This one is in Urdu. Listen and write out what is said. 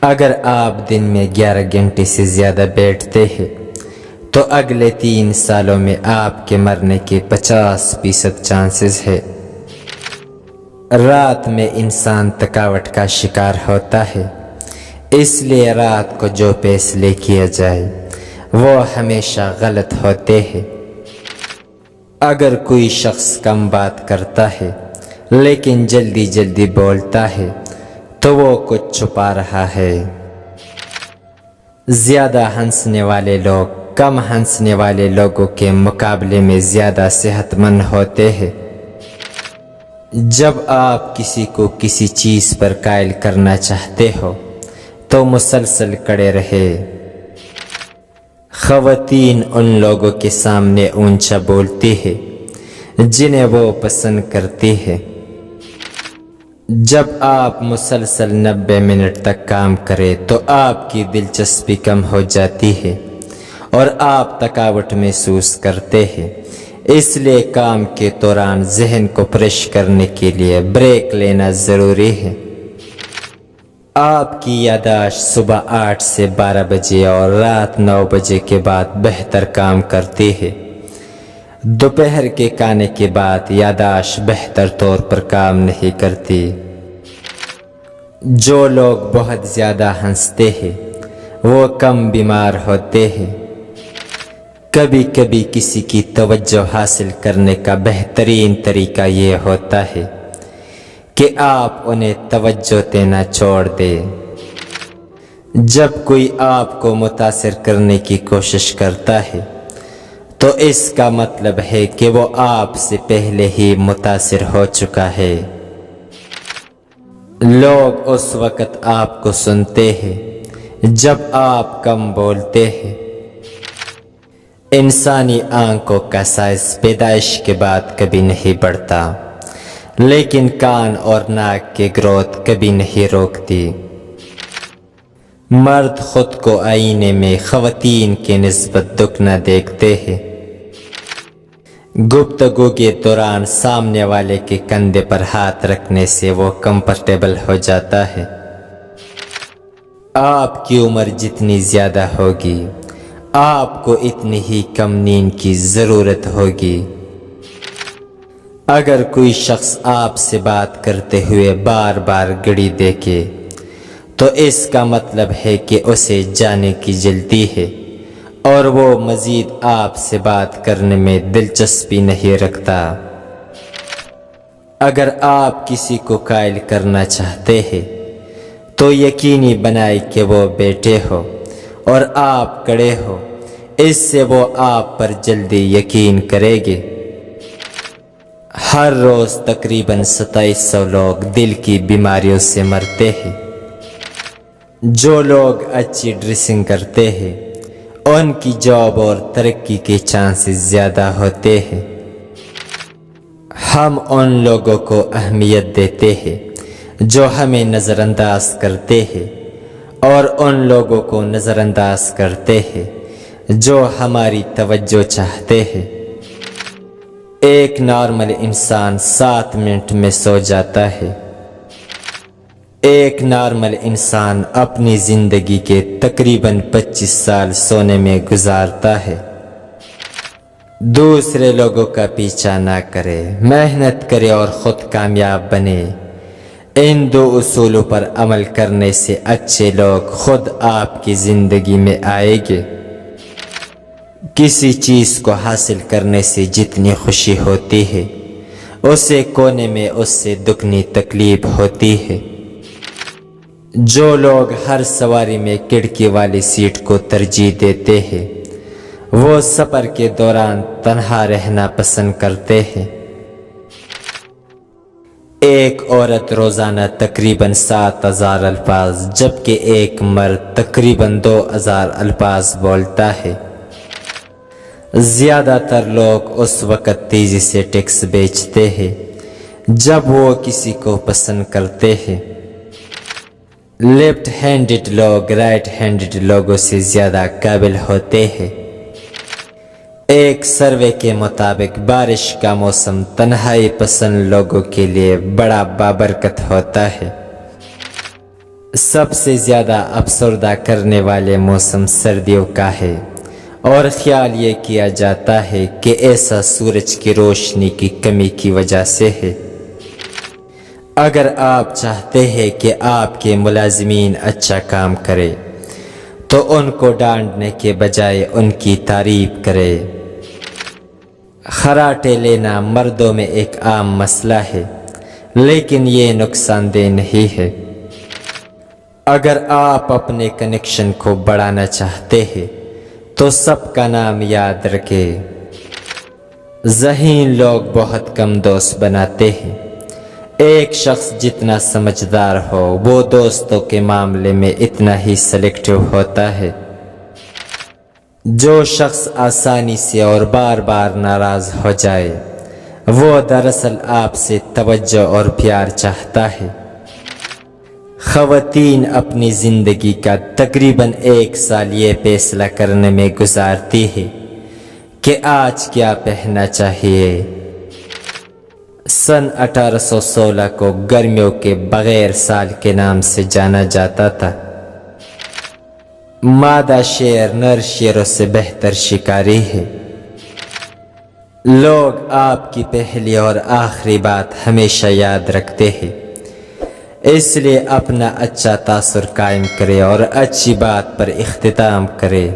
اگر آپ دن میں 11 گھنٹے سے زیادہ بیٹھتے ہیں تو اگلے 3 سالوں میں آپ کے مرنے کے 50% چانسز ہے۔ رات میں انسان تھکاوٹ کا شکار ہوتا ہے، اس لیے رات کو جو فیصلے کیا جائے وہ ہمیشہ غلط ہوتے ہیں۔ اگر کوئی شخص کم بات کرتا ہے لیکن جلدی جلدی بولتا ہے تو وہ کچھ چھپا رہا ہے۔ زیادہ ہنسنے والے لوگ کم ہنسنے والے لوگوں کے مقابلے میں زیادہ صحت مند ہوتے ہیں۔ جب آپ کسی کو کسی چیز پر قائل کرنا چاہتے ہو تو مسلسل کڑے رہے۔ خواتین ان لوگوں کے سامنے اونچا بولتی ہے جنہیں وہ پسند کرتی ہے۔ جب آپ مسلسل 90 منٹ تک کام کریں تو آپ کی دلچسپی کم ہو جاتی ہے اور آپ تھکاوٹ محسوس کرتے ہیں، اس لیے کام کے دوران ذہن کو فریش کرنے کے لیے بریک لینا ضروری ہے۔ آپ کی یادداشت صبح 8 سے 12 بجے اور رات 9 بجے کے بعد بہتر کام کرتی ہے۔ دوپہر کے کھانے کے بعد یادداشت بہتر طور پر کام نہیں کرتی۔ جو لوگ بہت زیادہ ہنستے ہیں وہ کم بیمار ہوتے ہیں۔ کبھی کبھی کسی کی توجہ حاصل کرنے کا بہترین طریقہ یہ ہوتا ہے کہ آپ انہیں توجہ دینا چھوڑ دیں۔ جب کوئی آپ کو متاثر کرنے کی کوشش کرتا ہے تو اس کا مطلب ہے کہ وہ آپ سے پہلے ہی متاثر ہو چکا ہے۔ لوگ اس وقت آپ کو سنتے ہیں جب آپ کم بولتے ہیں۔ انسانی آنکھوں کا سائز پیدائش کے بعد کبھی نہیں بڑھتا، لیکن کان اور ناک کی گروتھ کبھی نہیں روکتی۔ مرد خود کو آئینے میں خواتین کے نسبت دگنا دیکھتے ہیں۔ گفتگو کے دوران سامنے والے کے کندھے پر ہاتھ رکھنے سے وہ کمفرٹیبل ہو جاتا ہے۔ آپ کی عمر جتنی زیادہ ہوگی آپ کو اتنی ہی کم نیند کی ضرورت ہوگی۔ اگر کوئی شخص آپ سے بات کرتے ہوئے بار بار گھڑی دیکھے تو اس کا مطلب ہے کہ اسے جانے کی جلدی ہے اور وہ مزید آپ سے بات کرنے میں دلچسپی نہیں رکھتا۔ اگر آپ کسی کو قائل کرنا چاہتے ہیں تو یقینی بنائیں کہ وہ بیٹھے ہو اور آپ کھڑے ہو، اس سے وہ آپ پر جلدی یقین کرے گے۔ ہر روز تقریباً 2700 لوگ دل کی بیماریوں سے مرتے ہیں۔ جو لوگ اچھی ڈریسنگ کرتے ہیں ان کی جاب اور ترقی کے چانسز زیادہ ہوتے ہیں۔ ہم ان لوگوں کو اہمیت دیتے ہیں جو ہمیں نظر انداز کرتے ہیں اور ان لوگوں کو نظر انداز کرتے ہیں جو ہماری توجہ چاہتے ہیں۔ ایک نارمل انسان 7 منٹ میں سو جاتا ہے۔ ایک نارمل انسان اپنی زندگی کے تقریباً 25 سال سونے میں گزارتا ہے۔ دوسرے لوگوں کا پیچھا نہ کرے، محنت کرے اور خود کامیاب بنے۔ ان 2 اصولوں پر عمل کرنے سے اچھے لوگ خود آپ کی زندگی میں آئیں گے۔ کسی چیز کو حاصل کرنے سے جتنی خوشی ہوتی ہے اسے کونے میں اس سے دگنی تکلیف ہوتی ہے۔ جو لوگ ہر سواری میں کھڑکی والی سیٹ کو ترجیح دیتے ہیں وہ سفر کے دوران تنہا رہنا پسند کرتے ہیں۔ ایک عورت روزانہ تقریباً 7000 الفاظ جبکہ ایک مرد تقریباً 2000 الفاظ بولتا ہے۔ زیادہ تر لوگ اس وقت تیزی سے ٹیکسٹ بیچتے ہیں جب وہ کسی کو پسند کرتے ہیں۔ لیفٹ ہینڈڈ لوگ رائٹ ہینڈڈ لوگوں سے زیادہ قابل ہوتے ہیں۔ ایک سروے کے مطابق بارش کا موسم تنہائی پسند لوگوں کے لیے بڑا بابرکت ہوتا ہے۔ سب سے زیادہ افسردہ کرنے والے موسم سردیوں کا ہے، اور خیال یہ کیا جاتا ہے کہ ایسا سورج کی روشنی کی کمی کی وجہ سے ہے۔ اگر آپ چاہتے ہیں کہ آپ کے ملازمین اچھا کام کرے تو ان کو ڈانٹنے کے بجائے ان کی تعریف کرے۔ خراٹے لینا مردوں میں ایک عام مسئلہ ہے، لیکن یہ نقصان دہ نہیں ہے۔ اگر آپ اپنے کنیکشن کو بڑھانا چاہتے ہیں تو سب کا نام یاد رکھیں۔ ذہین لوگ بہت کم دوست بناتے ہیں۔ ایک شخص جتنا سمجھدار ہو وہ دوستوں کے معاملے میں اتنا ہی سلیکٹیو ہوتا ہے۔ جو شخص آسانی سے اور بار بار ناراض ہو جائے وہ دراصل آپ سے توجہ اور پیار چاہتا ہے۔ خواتین اپنی زندگی کا تقریباً 1 سال یہ فیصلہ کرنے میں گزارتی ہے کہ آج کیا پہننا چاہیے۔ سن 1816 کو گرمیوں کے بغیر سال کے نام سے جانا جاتا تھا۔ مادہ شیر نر شیروں سے بہتر شکاری ہے۔ لوگ آپ کی پہلی اور آخری بات ہمیشہ یاد رکھتے ہیں، اس لیے اپنا اچھا تاثر قائم کرے اور اچھی بات پر اختتام کرے۔